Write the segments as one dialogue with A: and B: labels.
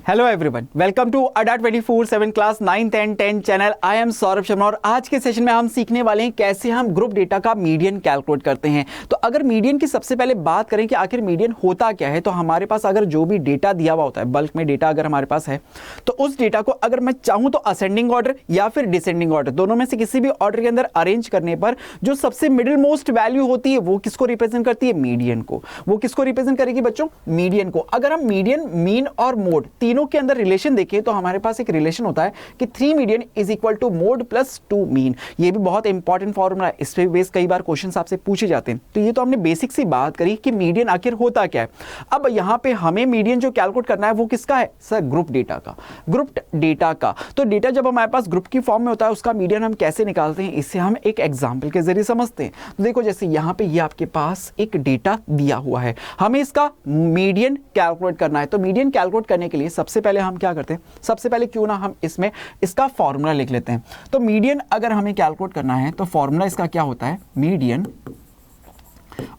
A: Hello everyone, welcome to अड्डा 24/7 class 9th and 10th channel. I am Saurabh Sharma और आज के सेशन में हम सीखने वाले हैं कैसे हम ग्रुप डेटा का मीडियन कैलकुलेट करते हैं। तो अगर मीडियन की सबसे पहले बात करें कि आखिर मीडियन होता क्या है, तो हमारे पास अगर जो भी डेटा दिया हुआ होता है, बल्क में डेटा अगर हमारे पास है, तो उस डेटा को अगर मैं चाहूँ तो असेंडिंग ऑर्डर या फिर डिसेंडिंग ऑर्डर, दोनों में से किसी भी ऑर्डर के अंदर अरेंज करने पर जो सबसे मिडिल मोस्ट वैल्यू होती है वो किसको रिप्रेजेंट करती है? मीडियन को। वो किसको रिप्रेजेंट करेगी बच्चों? मीडियन को। अगर हम मीडियन, मीन और मोड तीनों के अंदर रिलेशन देखें तो हमारे पास एक रिलेशन होता है कि 3 median is equal to mode plus 2 mean. ये भी बहुत इंपॉर्टेंट फॉर्मूला है, इस पे बेस कई बार क्वेश्चंस आपसे पूछे जाते हैं। तो ये तो हमने बेसिक सी बात करी कि मीडियन आखिर होता क्या है। अब यहां पे हमें मीडियन जो कैलकुलेट करना है वो किसका है सर? ग्रुप डेटा का। ग्रुप डेटा का। तो डेटा जब हमारे पास ग्रुप की फॉर्म में होता है उसका मीडियन हम कैसे निकालते हैं, इससे हम एक एग्जांपल के जरिए समझते हैं। तो देखो, जैसे यहां पे ये आपके पास एक डेटा दिया हुआ है, हमें इसका मीडियन कैलकुलेट करना है। तो मीडियन कैलकुलेट करने के लिए सबसे पहले हम क्या करते हैं? सबसे पहले क्यों ना हम इसमें इसका फॉर्मूला लिख लेते हैं। तो मीडियन अगर हमें कैलकुलेट करना है तो फॉर्मूला इसका क्या होता है? Median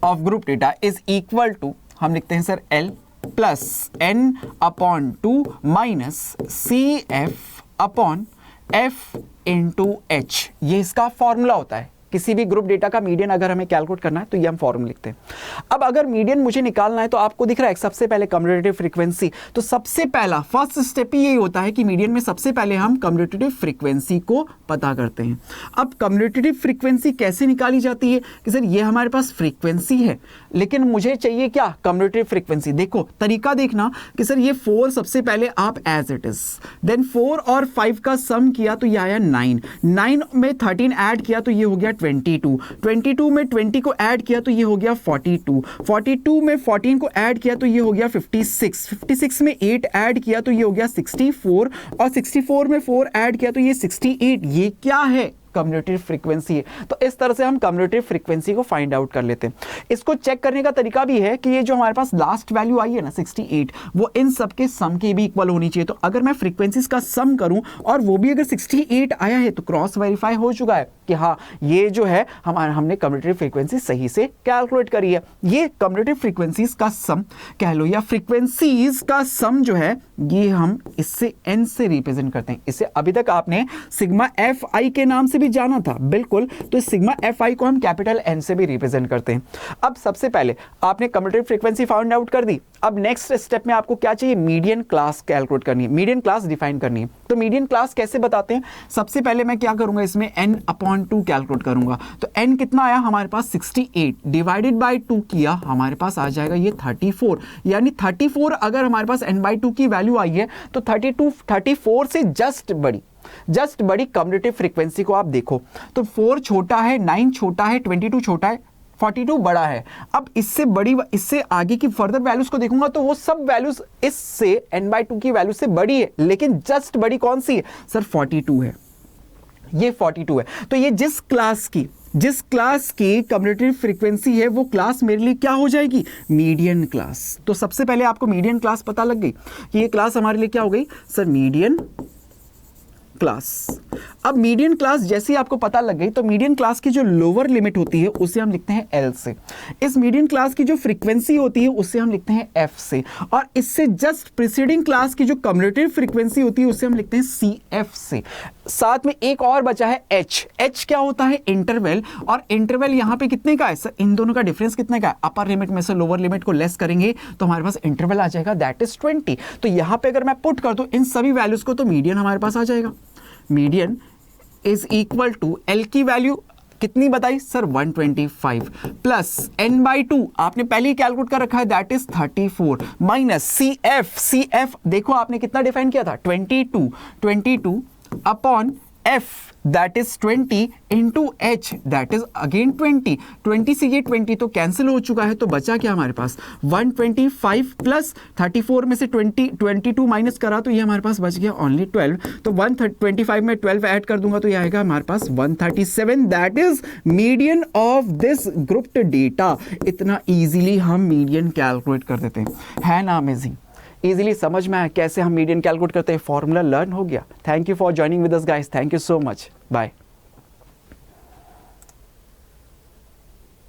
A: of group data is equal to, हम लिखते हैं sir L plus N upon 2 minus CF upon F into H। ये इसका फॉर्मूला होता है। किसी भी ग्रुप डेटा का मीडियन अगर हमें कैलकुलेट करना है तो ये हम फॉर्मूला लिखते हैं। अब अगर मीडियन मुझे निकालना है तो आपको दिख रहा है सबसे पहले कम्यूटेटिव फ्रीक्वेंसी। तो सबसे पहला फर्स्ट स्टेप ही यही होता है कि मीडियन में सबसे पहले हम कम्यूटेटिव फ्रीक्वेंसी को पता करते हैं। अब कम्यूटेटिव फ्रीक्वेंसी कैसे निकाली जाती है कि सर ये हमारे पास फ्रीक्वेंसी है लेकिन मुझे चाहिए क्या? Commutative frequency. देखो तरीका देखना कि सर ये 4 सबसे पहले आप एज इट इज, देन 4 और 5 का सम किया तो ये आया 9, 9 में 13 ऐड किया तो ये हो गया 22, 22 में 20 को ऐड किया तो ये हो गया 42, 42 में 14 को ऐड किया तो ये हो गया 56, 56 में 8 ऐड किया तो ये हो गया 64 और 64 में 4 ऐड किया तो ये 68। ये क्या है? कम्यूटेटिव फ्रीक्वेंसी है। तो इस तरह से हम कम्यूटेटिव फ्रीक्वेंसी को फाइंड आउट कर लेते हैं। इसको चेक करने का तरीका भी है कि ये जो हमारे पास लास्ट वैल्यू आई है ना 68, वो इन सब के सम के भी इक्वल होनी चाहिए। तो अगर मैं फ्रीक्वेंसीज का सम करूं और वो भी अगर 68 आया है तो क्रॉस वेरीफाई हो चुका है कि हाँ ये जो है हमने कम्यूटेटिव फ्रीक्वेंसी सही से कैलकुलेट करी है। ये कम्यूटेटिव फ्रीक्वेंसीज का सम कह लो या फ्रीक्वेंसीज का सम जो है ये हम इससे n से रिप्रेजेंट करते हैं। इसे अभी तक आपने सिग्मा fi के नाम से भी जाना था, बिल्कुल। तो सिग्मा fi को हम कैपिटल N से भी रिप्रेजेंट करते हैं। अब सबसे पहले आपने कम्यूटेटिव फ्रीक्वेंसी फाइंड आउट कर दी। अब नेक्स्ट स्टेप में आपको क्या चाहिए? मीडियन क्लास कैलकुलेट करनी है, मीडियन क्लास डिफाइन करनी है। तो मीडियन क्लास कैसे बताते हैं? सबसे पहले मैं क्या करूंगा, इसमें n अपॉन 2 कैलकुलेट करूंगा। तो n कितना आया हमारे पास? 68 डिवाइडेड बाय 2 किया, हमारे पास आ जाएगा ये 34। यानी 34 अगर हमारे पास n/2 की वैल्यू आई है तो 34 से जस्ट बड़ी कम्यूटेटिव फ्रीक्वेंसी को आप देखो तो 4 छोटा है, 9 छोटा है, 22 छोटा है, 42 बड़ा है। अब इससे आगे की फर्दर वैल्यूज को देखूंगा तो वो सब वैल्यूज इससे n/2 की वैल्यू से बड़ी है, लेकिन जस्ट बड़ी कौन सी है सर? 42 है। ये 42 है। तो ये जिस क्लास की कम्यूटेटिव फ्रीक्वेंसी है वो क्लास मेरे लिए क्या हो जाएगी? Median class. तो सबसे पहले आपको मीडियन क्लास पता लग गई कि ये क्लास हमारे लिए क्या हो गई सर? Median class. अब मीडियन क्लास जैसे ही आपको पता लग गई तो मीडियन क्लास की जो लोअर लिमिट होती है उसे हम लिखते हैं L से। इस मीडियन क्लास की जो फ्रीक्वेंसी होती है उसे हम लिखते हैं F से, और इससे जस्ट प्रीसीडिंग क्लास की जो कम्यूटेटिव फ्रीक्वेंसी होती है उसे हम लिखते हैं CF से। साथ में एक और बचा है H क्या होता है? इंटरवल। और इंटरवल यहाँ पे कितने का है सर? इन दोनों का डिफरेंस कितने का है? अपर लिमिट में से लोअर लिमिट को लेस करेंगे तो हमारे पास इंटरवल आ जाएगा, दैट इज 20। तो यहाँ पे अगर मैं पुट कर दूं इन सभी वैल्यूज को तो मीडियन हमारे पास आ जाएगा। Median is equal to L की वैल्यू कितनी बताई सर? 125 प्लस n/2 आपने पहले ही कैलकुलेट कर रखा है, दैट इज 34 माइनस CF देखो आपने कितना डिफाइन किया था? 22 upon F that is 20 into H that is again 20 से ये 20 तो कैंसिल हो चुका है। तो बचा क्या हमारे पास? 125 प्लस 34 में से 22 माइनस करा तो ये हमारे पास बच गया ओनली 12। तो 125 में 12 ऐड कर दूंगा तो ये आएगा हमारे पास 137। That is median of this grouped data. इतना इजीली हम मीडियन कैलकुलेट कर देते हैं, है ना अमेजिंग? इजीली समझ में आया कैसे हम मीडियन कैलकुलेट करते हैं, फॉर्मूला लर्न हो गया। Thank you for joining with us guys, thank you so much, bye.